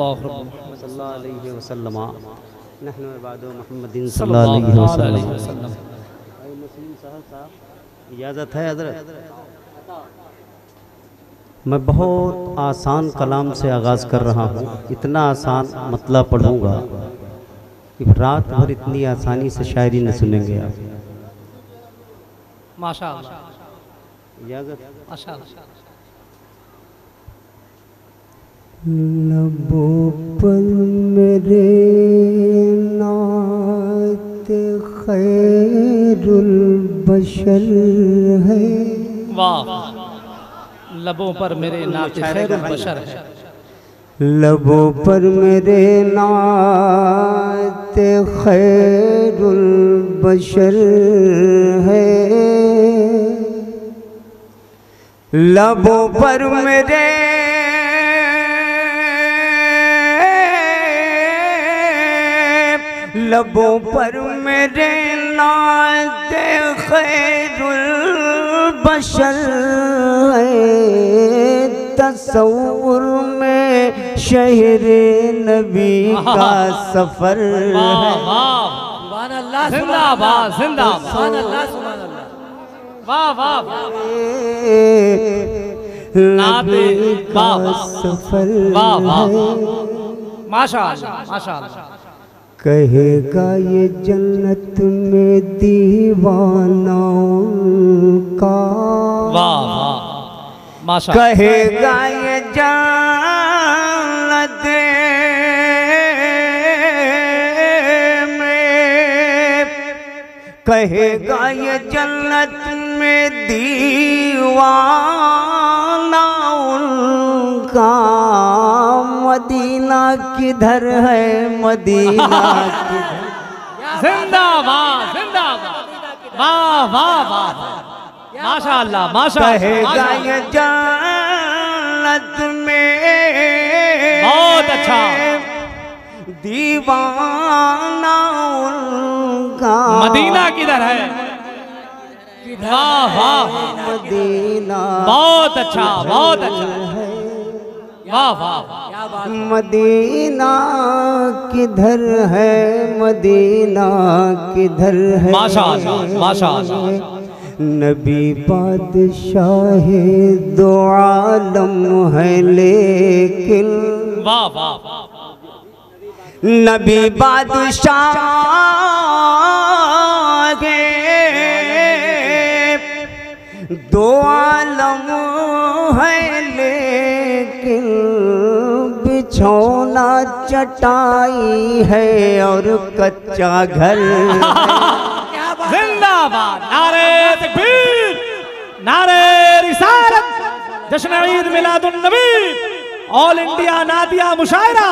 सल्लल्लाहु अलैहि वसल्लम नहनु इबादु मुहम्मदिन सल्लल्लाहु अलैहि वसल्लम। भाई मुस्लिम साहब इजाज़त है हज़रत। मैं बहुत आसान कलाम से आगाज़ कर रहा हूँ। इतना आसान मतलब पढ़ूँगा कि रात भर इतनी आसानी से शायरी न सुनेंगे आप। माशाअल्लाह। इजाज़त। माशाअल्लाह। लबों पर मेरे नात खैरुल बशर है। वाह। लबों पर मेरे नात खैरुल बशर है। लबों पर मेरे नात खैरुल बशर है। लबों पर मेरे लबों पर मेरे नात खैरुल बशर है। तसव्वुर में शहर नबी का सफर है। सुभान अल्लाह, जिंदाबाद जिंदाबाद, सुभान अल्लाह, सुभान अल्लाह। वाह वाह नबी का सफर है। माशाअल्लाह माशाअल्लाह। कहेगा ये जन्नत में दीवानाओं का। वाह वाह माशाअल्लाह। कहेगा ये जन्नत में, कहेगा ये जन्नत में दीवानाओं का। मदीना किधर है, मदीना किधर। जिंदाबाद जिंदाबाद। वाह वाह वाह माशाअल्लाह माशाअल्लाह। कहेगा ये जन्नत में बहुत अच्छा। दीवाना उनका। मदीना किधर है। वाह वाह मदीना बहुत अच्छा बहुत अच्छा। वाह वाह मदीना किधर है, मदीना किधर है। माशाअल्लाह माशाअल्लाह। नबी बादशाह दो आलम है लेकिन। वाह वाह नबी बादशाह दो आलम है लेकिन। बिछौना चटाई है और कच्चा घर। जिंदाबाद। नारे तकबीर, नारे रिसालत, जश्न ईद मिलादुन नबी, ऑल इंडिया नादिया मुशायरा।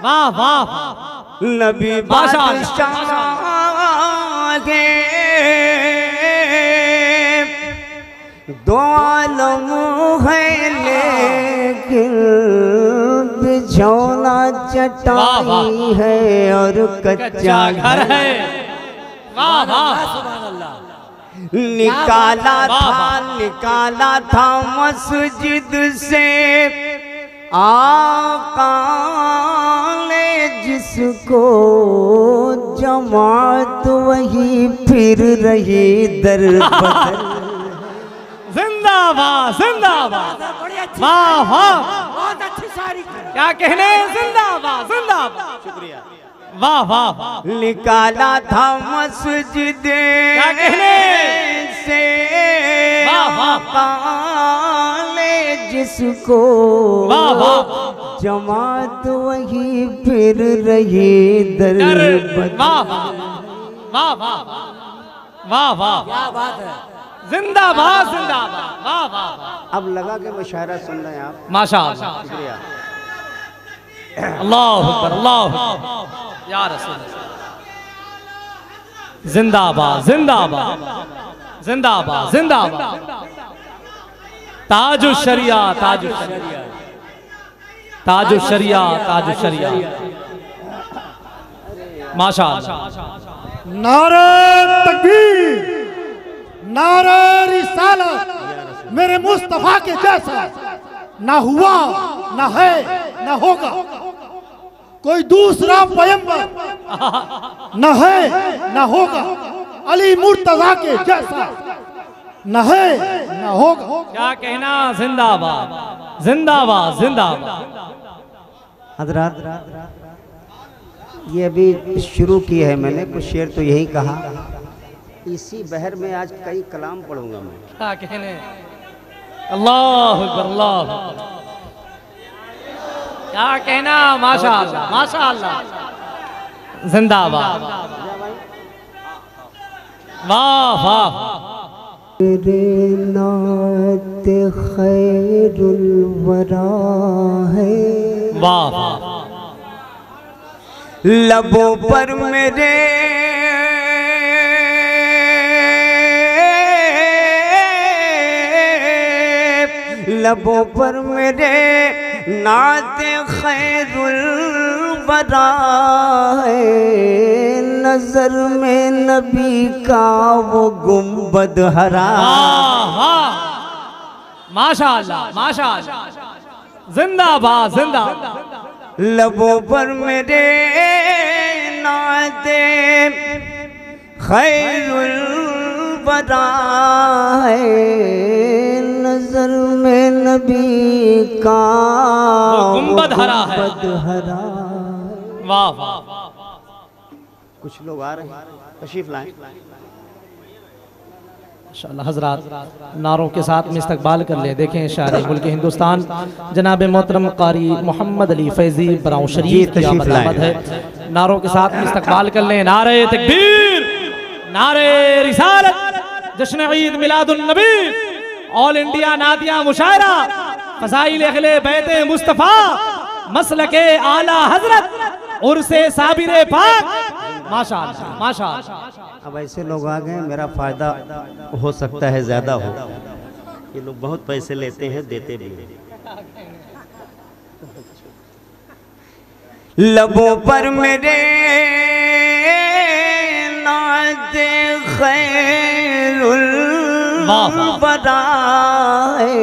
वाह वाह नबी बादशाह दो आलम है लेकिन। बिछौना चटाई है और कच्चा घर है। वाह वाह निकाला था मस्जिद से आका ने जिसको। जमात वही फिर रही दर बदर। जिंदाबाद जिंदाबाद। वाह वाह बहुत अच्छी शायरी। क्या कहने। जिंदाबाद जिंदाबाद। शुक्रिया। वाह वाह निकाला था मस्जिद क्या कहने से आका ने जिसको। वाह वाह जमात वही फिर रही दर बदर। वाह वाह वाह वाह वाह वाह क्या बात है। जिंदाबाद जिंदाबाद। वाह वाह। अब लगा के मुशायरा सुन रहे हैं आप। माशाअल्लाह। शुक्रिया। अल्लाह अकबर अल्लाह अकबर या रसूल। जिंदाबाद जिंदाबाद जिंदाबाद जिंदाबाद। ताजुश शरिया ताजुश शरिया ताजुश शरिया ताजुश शरिया। माशाअल्लाह। नारे तकबीर, नारे रिसालत, मेरे मुस्तफा के जैसा ना हुआ ना है ना होगा। कोई दूसरा पैगंबर न है न होगा अली मुर्तजा के जैसा, न है न होगा। क्या कहना, जिंदाबाद जिंदाबाद जिंदाबाद। हजरात, ये अभी शुरू की है मैंने, कुछ शेर तो यही कहा। इसी बहर में आज कई कलाम पढ़ूंगा मैं। क्या कहने, अल्लाह अकबर, अल्लाह अकबर। क्या कहना, माशाअल्लाह माशाअल्लाह, जिंदाबाद, वाह वाह। तेरे नात खैरुल वरा है, वाह वाह। लबों पर मेरे लबों पर मेरे नात खैरुल वरा है, नजर में नबी का वो गुंबद हरा। माशाअल्लाह माशाअल्लाह, जिंदाबाद जिंदाबाद। लबों पर मेरे नात खैरुल वरा है, नजर में नबी का गुंबद हरा है। वाह वाह। कुछ लोग आ रहे हैं, तशरीफ लाएं। इंशाअल्लाह हजरात नारों के साथ में इस्तकबाल कर ले। देखें शायर मुल्क हिंदुस्तान जनाब मोहतरम कारी मोहम्मद अली फैजी बराऊं शरीफ की आमद है। नारों के साथ में इस्तकबाल कर लें। नारे तकबीर, नारे रिसालत, जश्न ईद मिलादुन नबी, ऑल इंडिया नादिया मुशायरा, फज़ाइल अहले बैते मुस्तफ़ा, मसलके आला हजरत, उर्से साबिरे पाक। माशाअल्लाह माशाअल्लाह। अब ऐसे लोग आ गए, मेरा फायदा हो सकता है ज्यादा हो। ये लोग बहुत पैसे लेते हैं, देते भी हैं। लबों पर मेरे नात खैरुल वरा है,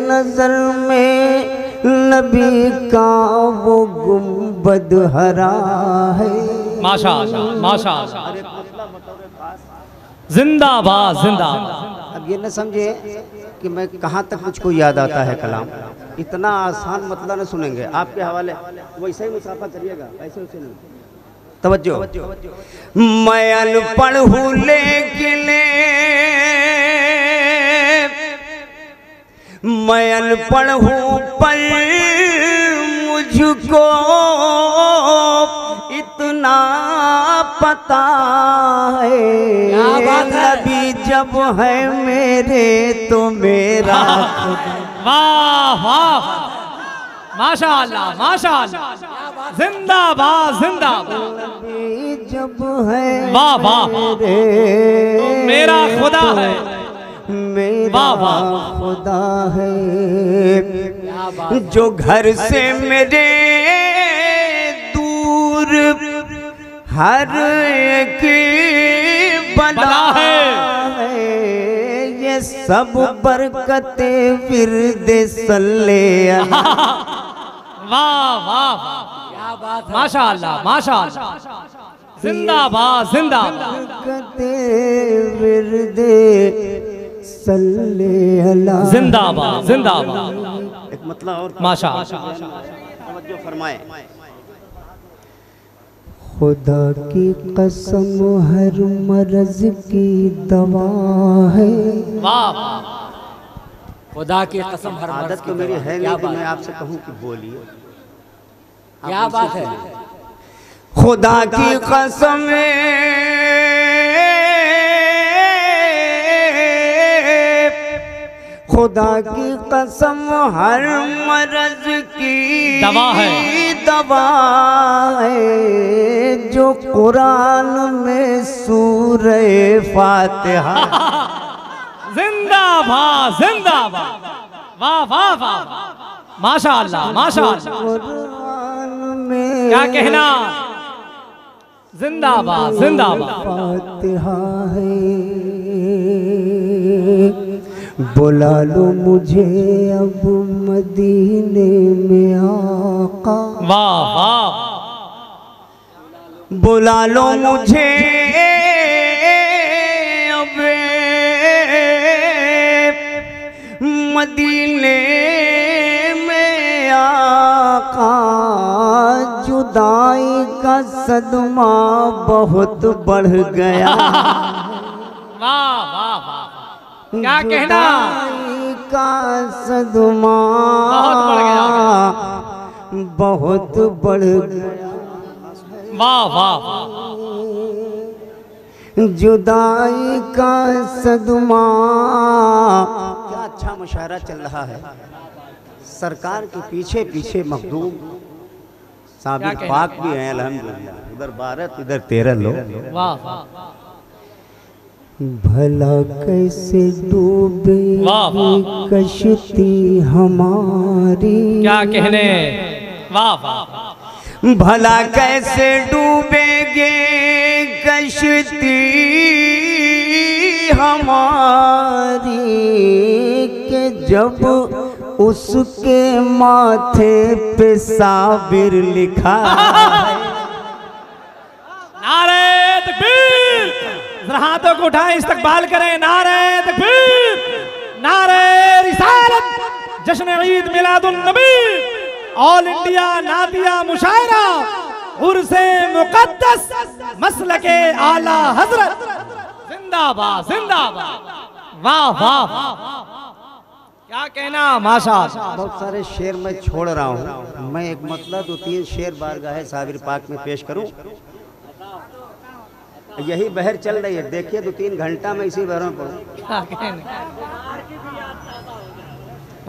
नजर में नबी का वो गुंबद हरा है। माशाअल्लाह माशाअल्लाह, जिंदाबाद जिंदाबाद। अब ये न समझे कि मैं कहाँ तक मुझको याद आता है कलाम। इतना आसान मतलब न सुनेंगे, आपके हवाले वैसे ही मुसाफा करिएगा, ऐसे वैसे नहीं। तवज्जो, मैं अनपढ़ हूँ लेकिन मैं अनपढ़ हूँ पर मुझको इतना पता है, नबी जब है मेरे तो मेरा। वाह वाह, माशाअल्लाह माशाअल्लाह, जिंदाबाद जिंदाबाद। नबी जब है वाह वाह, तो मेरा खुदा है, मेरा खुदा है, जो घर से मेरे दूर हर एक बला है, ये सब बरकते विरद सल्ले अला। वाह वाह, माशाअल्लाह माशाअल्लाह, जिंदाबाद जिंदाबाद। बरकते विरद सल्ले अला, जिंदाबाद जिंदाबाद। एक मतलब और माशाअल्लाह, तवज्जो फरमाए। खुदा की कसम हर मर्ज की दवा है। वाह, खुदा की कसम हर आदत तो मेरी है नहीं कि मैं आपसे कहूँ कि बोलिए। क्या बात है। खुदा की कसम खुदा की कसम हर मर्ज की दवा है, दवा है, जो कुरान में सूरे फातिहा। जिंदाबाद जिंदाबाद, वाह वाह वाह, माशाअल्लाह माशाअल्लाह। कुरान में क्या कहना, जिंदाबाद जिंदाबाद। फातिहा है, बुला लो मुझे अब मदीने में आका, वाह वाह, बुला लो मुझे अब मदीने में आका, जुदाई का सदमा बहुत बढ़ गया। वाह वाह वाह, क्या कहना, जुदाई का सदमा बहुत बढ़ गया। वाह वाह, जुदाई का सदमा। क्या अच्छा मुशायरा चल रहा है। सरकार के पीछे पीछे मखदूम साबिर पाक भी हैं अल्हम्दुलिल्लाह, उधर 12 इधर 13 लोग। वाह वाह, भला कैसे डूबे वाह वाह, कश्ती हमारी, क्या कहने, वाह वाह, भला कैसे डूबेगे कश्ती हमारी, के जब उसके माथे पे साबिर लिखा है। नारे तकबीर, हाथों को उठाएं, इस्तकबाल करें। नारे तकबीर, नारे रिसालत, जश्न ईद मिलादुन नबी, ऑल इंडिया नादिया मुशायरा, उर्से मुकद्दस मसलके आला हजरत, जिंदाबाद जिंदाबाद, वाह वाह, क्या कहना, माशाअल्लाह। बहुत सारे शेर मैं छोड़ रहा हूँ, मैं एक मतलब 2-3 शेर बारगाहे साबिर पाक में पेश करूँ। यही बहर चल रही है, देखिए 2-3 घंटा में इसी बहर में पढ़ूं। क्या कहने,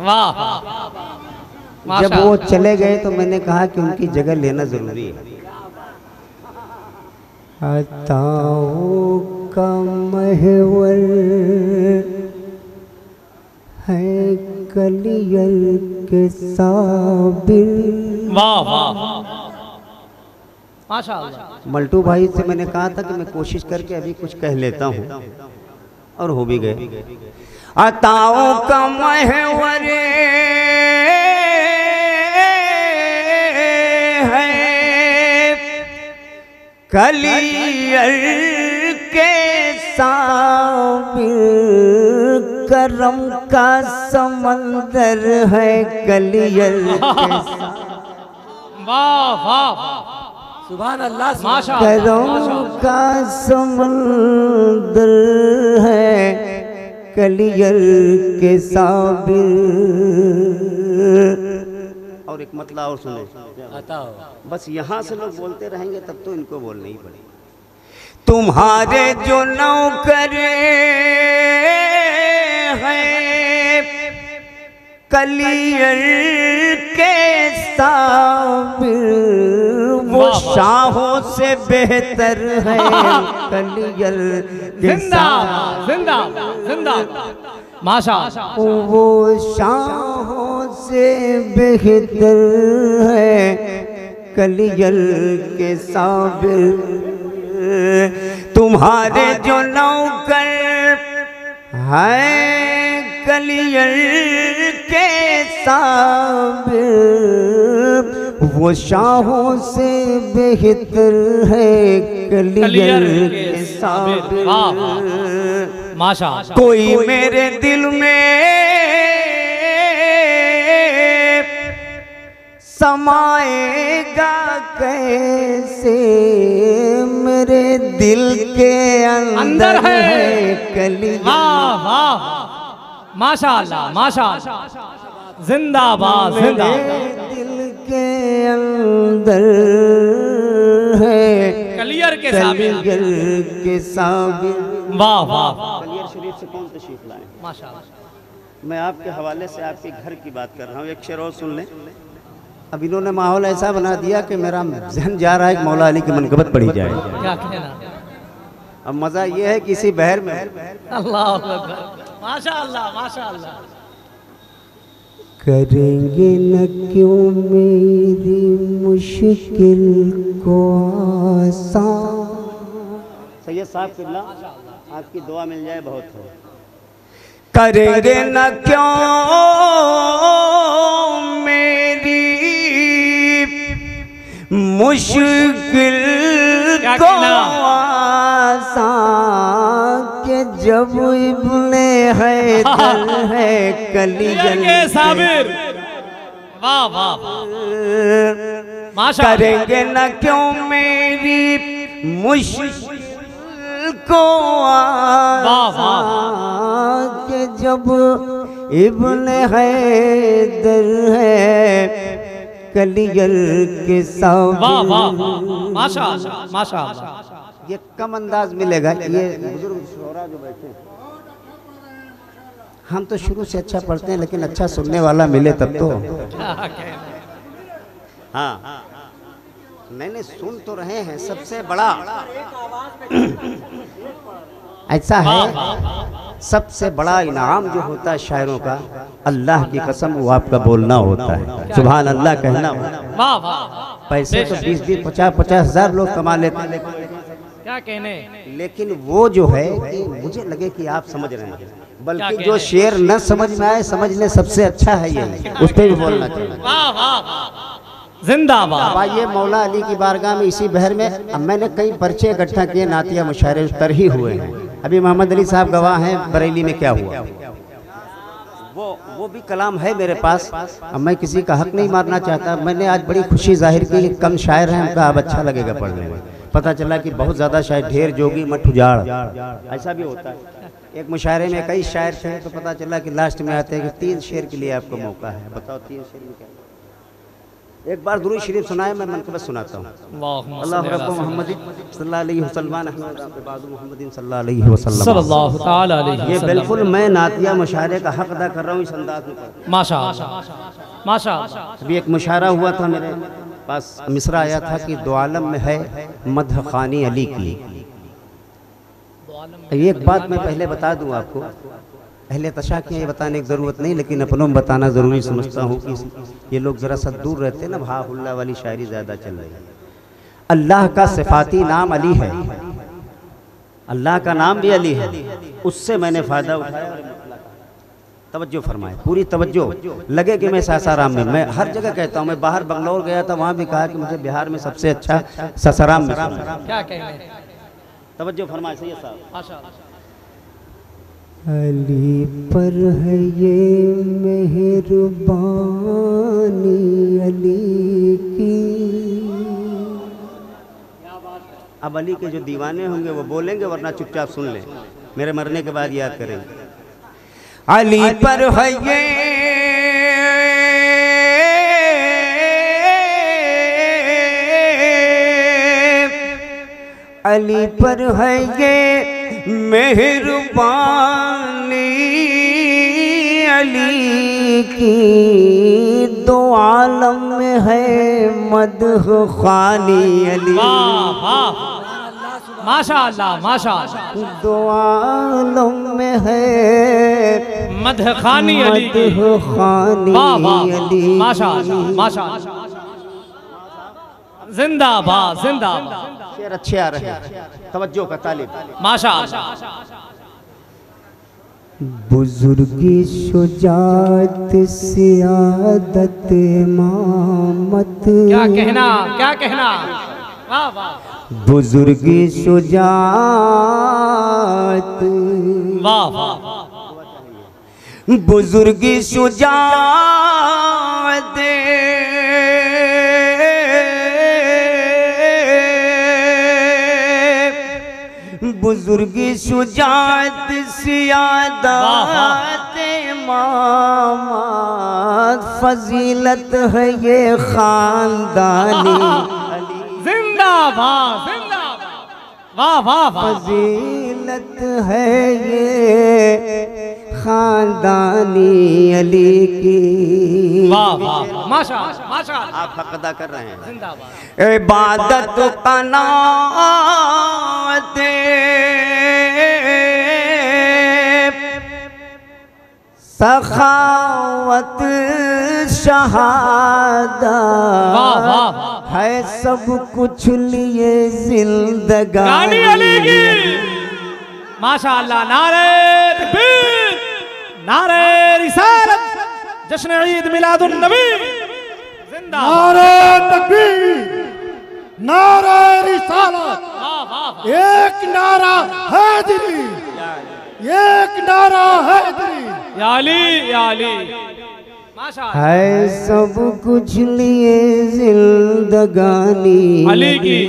वाह, जब वो चले गए तो मैंने कहा कि उनकी जगह लेना जरूरी है। अताओं का महवर है कलियर के साबिर। वाह वाह, माशाअल्लाह। मल्टू भाई से मैंने कहा था कि मैं कोशिश करके अभी कुछ कह लेता हूँ, और हो भी गए। अताओं का महवर है कलियर के साबिर, करम का समंदर है कलियर के साबिर। वाह वाह, सुभान अल्लाह, माशाअल्लाह। करम का समंदर है कलियर के साबिर। और एक मतलब और सुने, बताओ। बस यहाँ से लोग बोलते रहेंगे तब तो इनको बोलना ही पड़ेगा। तुम्हारे जो नौकर हैं कलियर के साबिर, वो शाहों से बेहतर है कलियर के साबिर। जिंदाबाद जिंदाबाद, माशाअल्लाह। वो शाहों से बेहतर है कलियर के साबिर। तुम्हारे जो नौकर हैं कलियर के साबिर, वो शाहों से बेहतर है कलियर के साबिर। माशाअल्लाह। कोई मेरे दिल में समाएगा कैसे, मेरे दिल के अंदर है कलियर। वाह वाह, माशाअल्लाह माशाअल्लाह, जिंदाबाद जिंदाबाद। दिल के अंदर है कलियर के साबिर। कलियर के साबिर। वाह वाह, कलियर शरीफ से कौन तशरीफ लाए? माशाअल्लाह। मैं आपके हवाले से आपके घर की बात कर रहा हूँ। एक शेर और सुन लें। अब इन्होंने माहौल ऐसा बना दिया कि मेरा जहन जा रहा है कि मौला अली की मनकबत पढ़ी जाए। क्या कहना, अब मजा ये है कि इसी बहर में अल्लाह अकबर, माशाअल्लाह माशाअल्लाह। करेंगे न क्यों मेरी मुश्किल को आसान। सैयद साहब किबला, आपकी दुआ मिल जाए बहुत है। करेंगे न क्यों मेरी मुश्किल को आसान के जब इब्ने हैदर है कलीजल साबिर। वाह वाह माशाअल्लाह। करेंगे न क्यों मेरी मुश्किल को आसान के जब इब्ने हैदर है कलीजल के साबिर। वाह वाह माशाअल्लाह माशाअल्लाह। ये कम अंदाज मिलेगा। ये बुजुर्ग शोरा जो बैठे हैं, हम तो शुरू से अच्छा पढ़ते हैं लेकिन अच्छा सुनने वाला मिले तब तो। हाँ नहीं सुन तो रहे हैं। सबसे बड़ा ऐसा है, सबसे बड़ा इनाम जो होता है शायरों का, अल्लाह की कसम वो आपका बोलना होता है। सुभान अल्लाह कहना। वाह वाह। पैसे तो 20-20, 50-50 हजार लोग कमा लेते हैं, क्या कहने, लेकिन वो जो है कि मुझे लगे कि आप समझ रहे हैं, बल्कि जो शेर न समझ में आए समझ ले सबसे अच्छा है ये, उस पर भी बोलना चाहिए। वाह वाह जिंदाबाद। आइए मौला अली की बारगाह में इसी बहर में अब मैंने कई पर्चे इकट्ठा किए, नातिया मुशायरे तर ही हुए हैं। अभी मोहम्मद अली साहब गवाह हैं बरेली में क्या हुआ। वो भी कलाम है मेरे पास। अब मैं किसी का हक नहीं मारना चाहता। मैंने आज बड़ी खुशी जाहिर की, कम शायर हैं उनका अब अच्छा लगेगा पढ़ने में। पता चला कि बहुत ज़्यादा शायर, ढेर जोगी मठ उजाड़, ऐसा भी होता है। एक मुशायरे में कई शायर थे तो पता चला कि लास्ट में आते हैं कि 3 शेर के लिए आपको मौका है। बताओ 3 शेर में क्या। एक बार दुरूद शरीफ सुनाए, मैं मनक़बत सुनाता हूँ। अल्लाह रब्बु मुहम्मदिन सल्लल्लाहु अलैहि वसल्लम। ये बिल्कुल मैं नातिया मुशायरे का हक अदा कर रहा हूँ इस अंदाज में। माशाअल्लाह माशाअल्लाह। अभी एक मुशायरा हुआ था मेरे पास, मिसरा आया था कि दो आलम में है मदह खानी अली की। एक बात मैं पहले बता दूं आपको, अहले तशा के ये बताने की ज़रूरत नहीं, लेकिन अपनों में बताना ज़रूरी समझता हूँ कि ये लोग ज़रा सा दूर रहते हैं ना, भाहुल्ला वाली शायरी ज़्यादा चल रही है। अल्लाह का सिफाती नाम अली है, अल्लाह का नाम भी अली है, उससे मैंने फ़ायदा उठाया। तवज्जो फरमाए, पूरी तवज्जो। लगे कि मैं सासाराम में, मैं हर जगह कहता हूँ, मैं बाहर बंगलौर गया था, वहाँ भी कहा कि मुझे बिहार में सबसे अच्छा सासाराम में सुना। क्या कहने, तवज्जो फरमाए सैयद साहब। अली पर है ये मेहरबानी अली की। अब अली के जो दीवाने होंगे वो बोलेंगे, वरना चुपचाप सुन लें, मेरे मरने के बाद याद करेंगे। अली पर है ये अली पर है ये मेहरबानी अली की, दो आलम में है मदह खानी अली। माशाअल्लाह माशाअल्लाह। दो आलम में है मदह खानी अली, मदह खानी अली। माशाअल्लाह माशाअल्लाह। जिंदाबाद जिंदाबाद। शेर अच्छे आ रहे हैं, तवज्जो का तालिब। माशाअल्लाह। बुजुर्गी शुजात सियादत इमामत। क्या कहना, क्या कहना। वाह वाह। बुजुर्गी शुजात, वाह वाह। बुजुर्गी शुजात बुजुर्गी शुजात सियादत इमामत, फजीलत है ये खानदानी। जिंदाबाद जिंदाबाद। वाह वाह वाह। फजीलत है ये खानदानी अली की। वाह वाह माशाअल्लाह माशाअल्लाह। आप हक अदा कर रहे हैं। जिंदाबाद। इबादत कनात सखावत शहादा, वाह वाह। है सब कुछ लिए जिंदगानी अली की। माशाअल्लाह। नारे तकबीर। नारे रिसालत, जश्न ईद मिलादुन नबी, जिंदाबाद। नारे तकबीर, नारे रिसालत, एक नारा हैदरी, एक नारा हैदरी। या अली, या अली। माशाअल्लाह। है सब कुछ लिए जिंदगानी अली की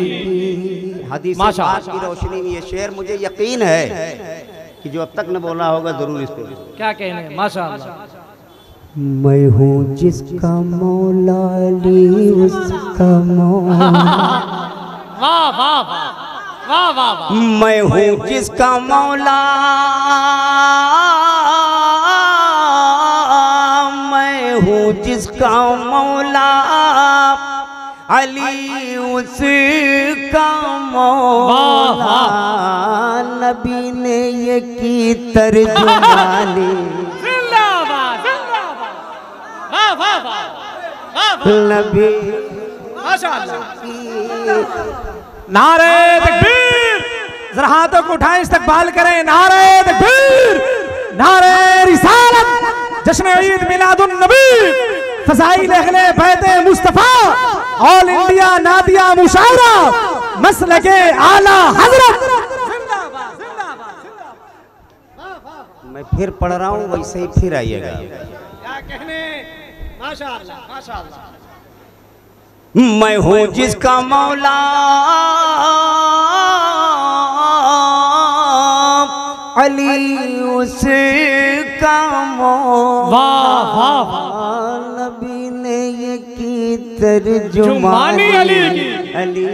हदीस माशा पाक की रोशनी में ये शेर मुझे यकीन है कि जो अब तक न बोला होगा जरूर इस पे क्या कहने। माशाअल्लाह। मैं हूँ जिसका मौला अली उसका मौला। वाह वाह वाह वाह वाह वाह। मैं हूँ जिसका मौला, मैं हूँ जिसका मौला, अली उसका मौला। नबी ने ये की तर्जुमानी, जिंदाबाद जिंदाबाद। वाह वाह वाह वाह वाह। नबी माशाअल्लाह। नारे तकबीर, जरा हाथों को उठाएं, इस्तकबाल करें। नारे तकबीर, नारे रिसालत, जश्न ईद मिलादुन नबी, फज़ाइल अहले बैते मुस्तफा, ऑल इंडिया नादिया मुशायरा, मसलके आला हजरत। मैं फिर पढ़ रहा हूँ, वैसे ही फिर आइएगा। क्या कहने। माशाअल्लाह माशाअल्लाह। मैं हूँ जिसका मौला, अली उसका मौला। नबी ने ये की तर्जुमानी अली की। अली।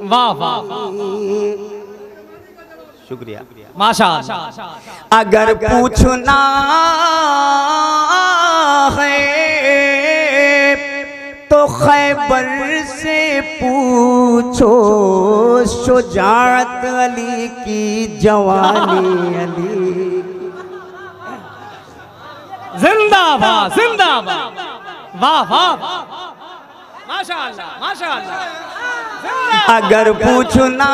वाह वाह शुक्रिया। माशाअल्लाह। अगर पूछना है तो खैबर से पूछो, शुजाअत अली की जवानी अली। जिंदाबाद जिंदाबाद। वाह वाह माशाअल्लाह माशाअल्लाह। अगर पूछना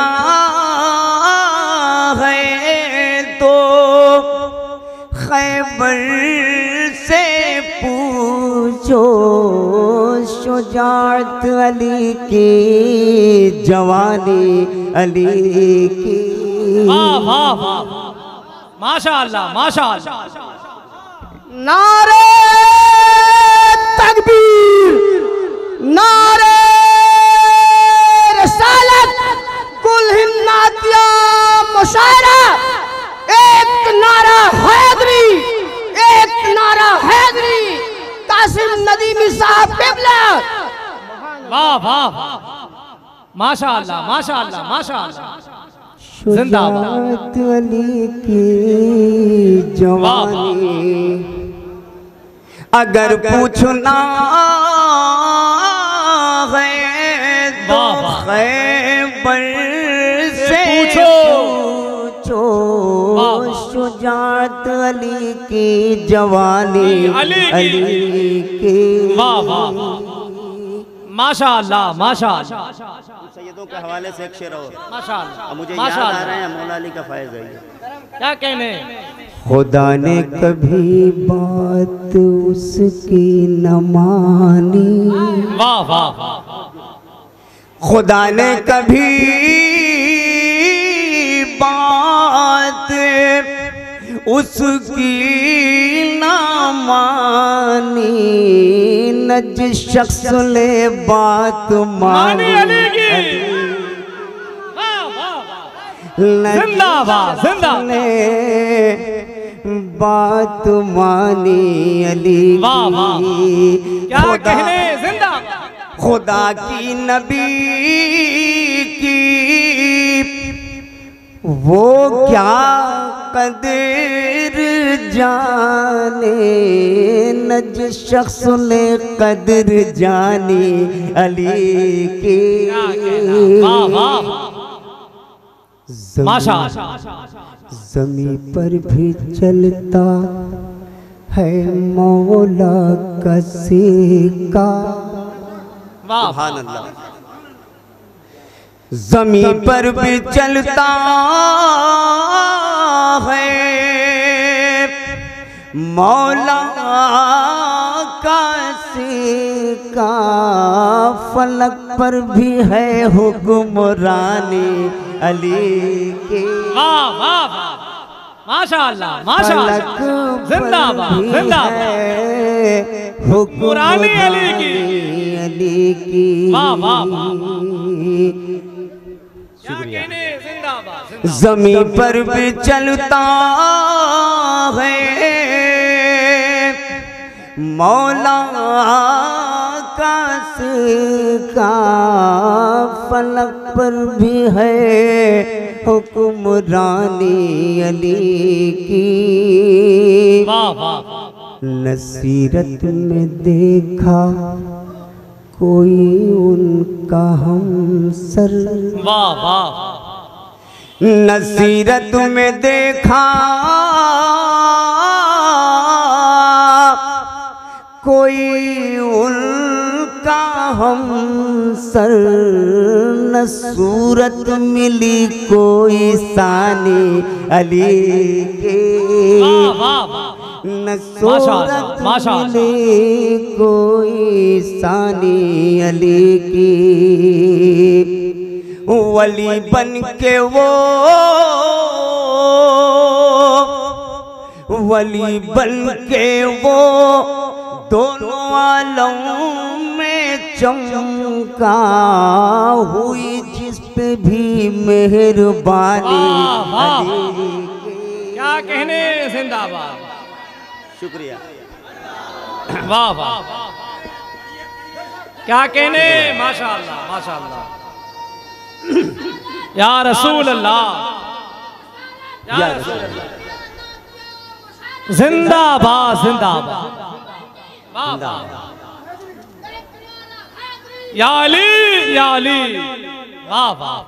है तो खैबर से पूछो, शुजाअत अली की जवानी अली की। वाह वाह वाह माशाअल्लाह माशाअल्लाह। नारे तकबीर, नारे रिसालत, कुल हिम्मतिया मुशायरा, एक नारा हैदरी, एक नारा हैदरी, कासिम नदीमी साहब क़िबला। वाह वाह माशाअल्लाह माशाअल्लाह माशाअल्लाह। जिंदाबाद। शुजाअत अली की जवानी। अगर पूछना है तो खैबर से पूछो, शुजाअत अली की जवानी अली की। वाह वाह माशाअल्लाह माशाअल्लाह सैयदों के हवाले से एक शेर और माशाअल्लाह। अब मुझे याद आ रहे हैं, मौला अली का फैज़ है ये। क्या कहने। खुदा ने कभी बात उसकी न मानी। वाह वाह। खुदा ने कभी बात उसकी न मानी, न जिस शख्स ने बात मानी जिंदाबाद जिंदाबाद। ने बात मानी अली की। क्या कहने। जिंदाबाद। खुदा की नबी की वो क्या कदर जाने, न जिस शख्स ने कदर जानी अली की। माशाअल्लाह। ज़मीं पर भी चलता है मौला का सिक्का। सुभान अल्लाह। ज़मीं पर भी चलता है मौला का फलक पर भी है हुक्मरानी अली की। वाह वाह वाह, माशाअल्लाह माशाअल्लाह, जिंदाबाद जिंदाबाद, हुक्मरानी अली की। वाह वाह वाह, ज़मीं पर भी चलता है मौला का फलक पर भी है हुक्मरानी अली की। वाह वाह, नसीरत में देखा कोई उनका हमसर। वाह वाह, नसीरत में देखा कोई उनका हमसर, न सूरत मिली कोई सानी अली के। न सूरत मिली कोई सानी अली की। वली बन के वो वली बन के वो दोनों आलम में चमका हुई जिस पे भी मेहरबानी। क्या कहने, जिंदाबाद, शुक्रिया। वाह वाह, क्या कहने, माशाअल्लाह माशाअल्लाह, या रसूल अल्लाह, या रसूल अल्लाह, जिंदाबाद जिंदाबाद, या अली या अली, वाह वाह।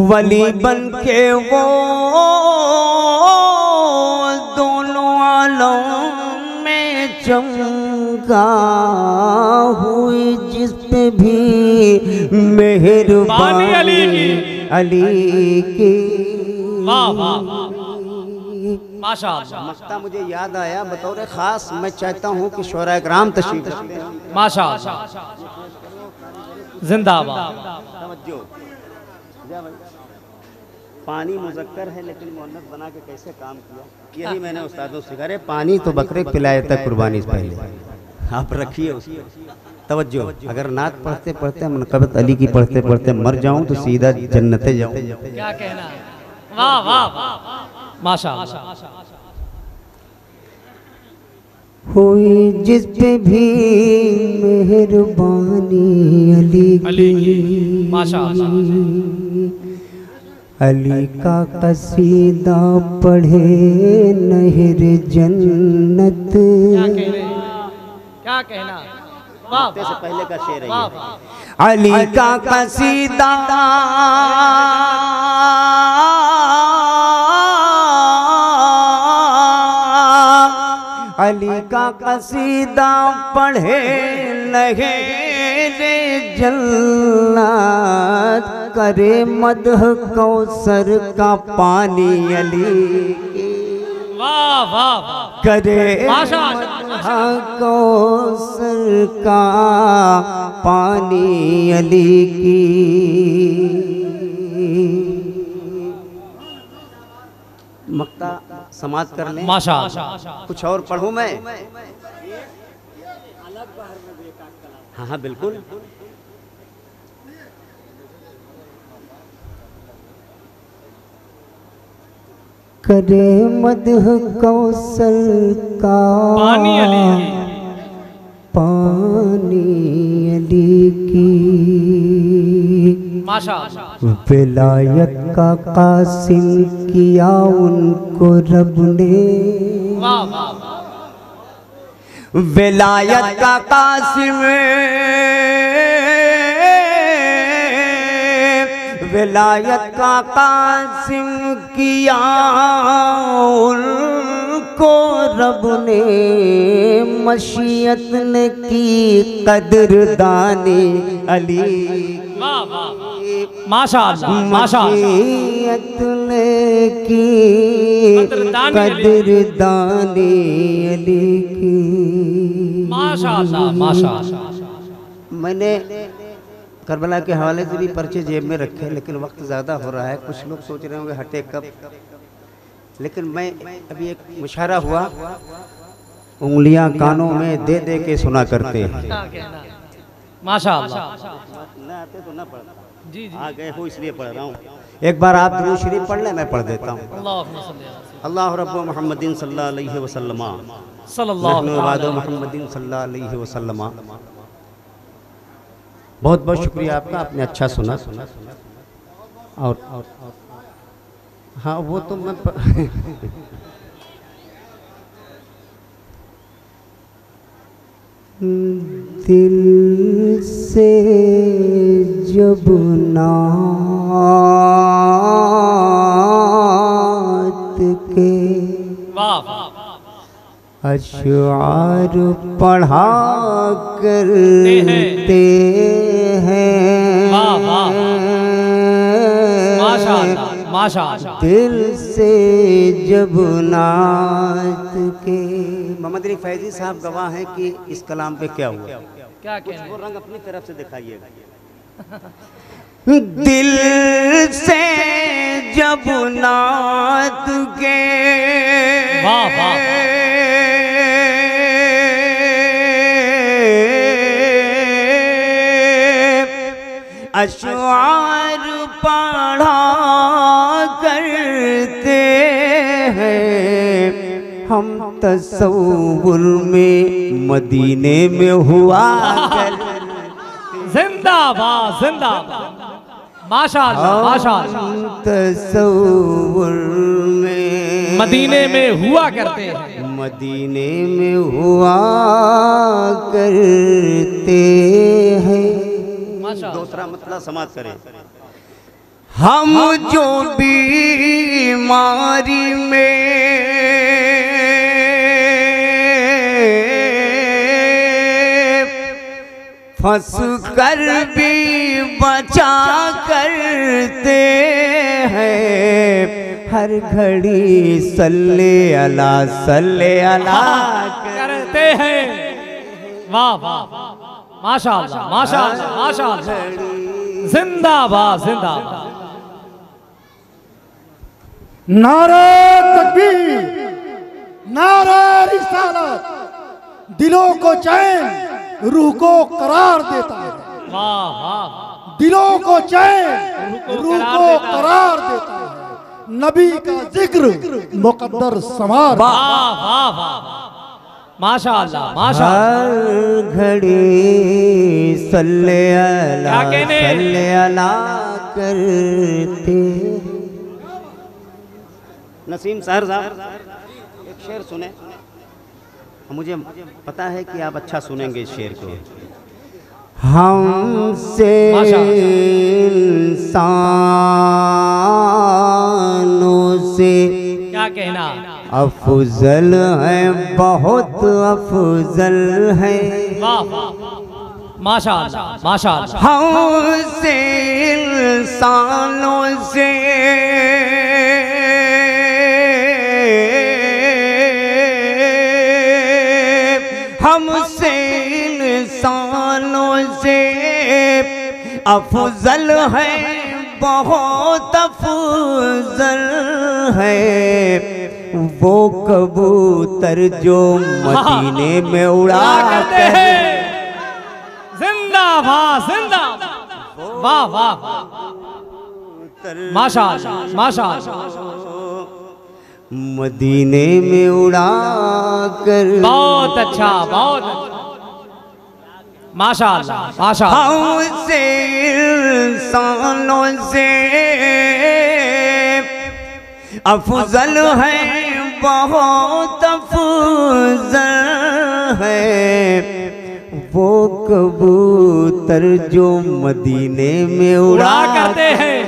वली बन के वो दोनों आलम में चमका हुई जिस पे भी मेहरबानी अली की। वाह वाह, माशाअल्लाह। मक्ता मुझे याद आया बतौर खास, मैं चाहता हूँ कि शोरा इकराम तशरीफ रखते हैं। माशाअल्लाह, जिंदाबाद। पानी मुज़क्कर है लेकिन मुअन्नस बना के कैसे काम किया, यही मैंने उस्तादों से सिखा। पानी तो बकरे पिलाए तक कुर्बानी से पहले आप रखिए उसकी तवज्जो। अगर नात पढ़ते पढ़ते मनक़बत अली की पढ़ते पढ़ते मर जाऊं तो सीधा जन्नते जाऊं। क्या कहना, वाह वाह माशाअल्लाह। हुई जिस पे भी मेहरबानी अली की। माशाअल्लाह, अली का कसीदा पढ़े नहर जन्नत। क्या कहना, वाह से पहले का शेर है ये। अली का कसीदा अली का कसीदा पढ़े नहरे जन्नत, करे मदह कौसर का पानी अली की। वाह वाह, करे माशाअल्लाह, कौसर का पानी अली की। मक्ता समाज कर लें। माशाअल्लाह, कुछ और पढ़ूं मैं? हाँ हाँ बिल्कुल। करे मदह कौसर का पानी अली की। पानी अली की। माशाअल्लाह, विलायत का कासिम किया उनको रब ने। वाह वाह, विलायत का कासिम विलायत का कासिम किया उनको रब ने। मशीयत ने की कदरदानी अली। वाह वाह, माशाअल्लाह माशाअल्लाह, मशीयत ने की कदरदानी अली की। माशाअल्लाह माशाअल्लाह। मैंने करबला के हवाले से भी पर्चे जेब में रखे, लेकिन वक्त ज़्यादा हो रहा है। कुछ लोग सोच रहे होंगे हटे कब, लेकिन मैं अभी एक मुशायरा हुआ, उंगलियां कानों में दे दे के सुना करते हैं। माशाअल्लाह। ना आते तो ना पढ़ता, जी जी। आ गए हो इसलिए पढ़ रहा हूँ। एक बार आप दुरूद शरीफ पढ़ लें, मैं पढ़ देता हूँ। अल्लाह रब्बु मुहम्मदिन सल्लल्लाहु अलैहि वसल्लम सल्लल्लाहु मुहम्मदिन सल्लल्लाहु अलैहि वसल्लम। बहुत बहुत शुक्रिया आपका, आपने अच्छा सुना। और हाँ वो तो मैं दिल से जब नात के अशआर पढ़ा करते हैं। माशाअल्लाह। दिल से जब नात के। मोहम्मद अली फैजी साहब गवाह हैं कि इस कलाम पे क्या हुआ। क्या कहना वो रंग अपनी तरफ से दिखाइएगा। दिल से जब नात के वाह वाह अशआर पढ़ा करते हैं, हम तसव्वुर में मदीने में हुआ जिंदाबाद जिंदाबाद। माशाअल्लाह माशाअल्लाह। हम तसव्वुर में मदीने में हुआ करते हैं, मदीने में हुआ करते हैं। दूसरा मतलब समाज करें। हम जो बीमारी में फंस कर भी बचा करते हैं, हर घड़ी सल्ले अला करते हैं। वाह वाह माशाअल्लाह माशाअल्लाह माशाअल्लाह। जिंदाबाद जिंदाबाद। नारे तकबीर, नारे रिसालत, दिलों को चैन रूह को करार देता है। वाह वाह। दिलों को चैन रूह को करार देता है। नबी का जिक्र मुकद्दर समार। वाह वाह वाह माशाअल्लाह माशाअल्लाह। हर घड़ी सल्ले अला करते। नसीम साहब एक शेर सुने। मुझे पता है कि आप अच्छा सुनेंगे इस शेर को। हमसे इंसानों से क्या कहना। अफजल है, बहुत अफजल है। वाह वाह माशाअल्लाह माशाअल्लाह। हमसे इंसानों से हमसे इंसानों से अफजल है, बहुत अफजल है। वो कबूतर जो मदीने में उड़ा करते हैं। जिंदाबाद जिंदाबाद। वाह वाह माशाअल्लाह माशाअल्लाह। मदीने में उड़ा कर। बहुत अच्छा बहुत अच्छा। माशाअल्लाह माशाअल्लाह। हमसे इंसानों से अफजल है, बहुत अफजल है। वो कबूतर जो मदीने में उड़ा करते हैं।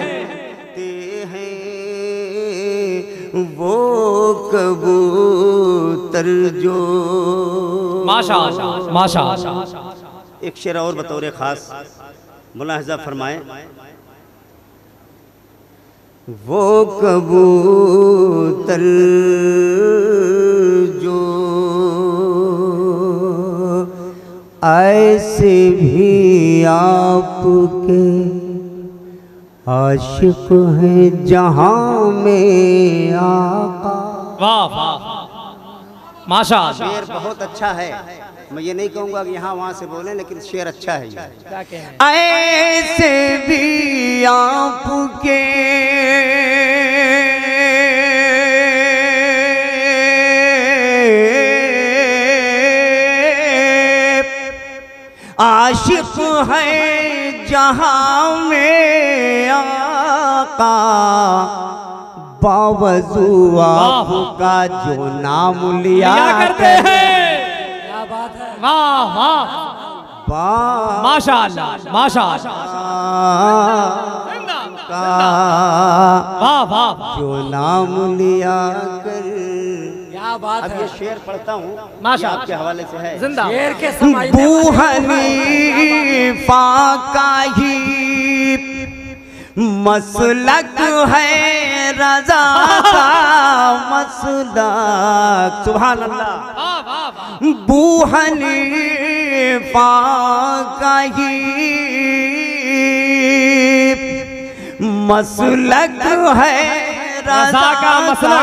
वो कबूतर जो। माशाअल्लाह माशाअल्लाह। एक शेर और बतौर खास मुलाहजा फरमाए। वो कबूतर जो ऐसे भी आपके आशिक हैं जहां में आका। वाह वाह माशाअल्लाह। शेर बहुत अच्छा है, मैं ये नहीं कहूँगा कि यहाँ वहाँ से बोले, लेकिन शेर अच्छा है ये। क्या कहें? ऐसे भी आपके आशिक है जहां में आका, बावजू आपका जो नाम लिया करते हैं। क्या बात है। वाह वाह वाह माशाअल्लाह माशाअल्लाह। वाह वाह जो नाम लिया कर। क्या बात अब है। ये शेर पढ़ता हूँ, माशा आपके हवाले से है। जिंदा शेर के समाइने बू हनीफा का ही मसलक है, रजा का मसलक। सुभान अल्लाह। वाह वाह वाह बू हनीफा का ही मसलक है, रजा का मसलक।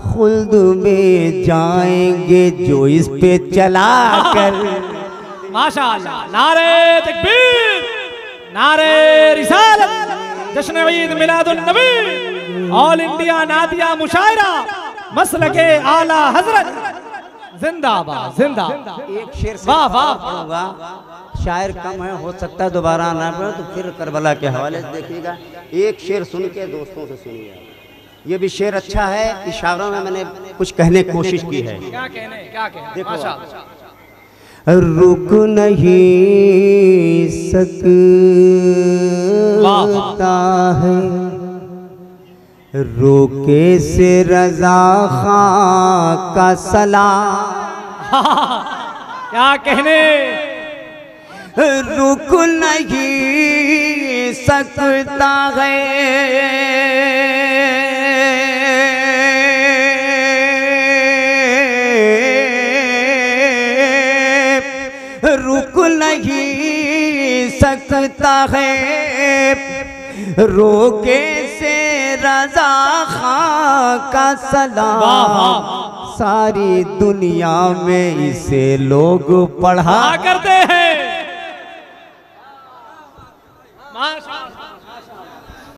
खुल्द में जाएंगे जो इस पे चला कर। माशाअल्लाह। नारे तकबीर, नारे रिसालत, जश्न ईद मिलादुन नबी, ऑल इंडिया नादिया मुशायरा, मसलके आला हजरत, जिंदाबाद जिंदाबाद। एक शेर से वाह, वाह। पढ़ूंगा, शायर कम है, हो सकता है दोबारा आना पड़े, तो फिर करबला के हवाले से देखिएगा। एक शेर सुन के दोस्तों से सुनिए। ये भी शेर अच्छा है, इशारों में मैंने कुछ कहने की कोशिश की है। क्या कहने देखो। माशाअल्लाह। रुक नहीं सकता है, रोके से रजा खां का सलाम। क्या कहने। रुक नहीं सकता है, रुक नहीं सकता है, रोके से रजा खां का सलाम। सारी दुनिया में इसे लोग पढ़ा करते हैं। माशाअल्लाह।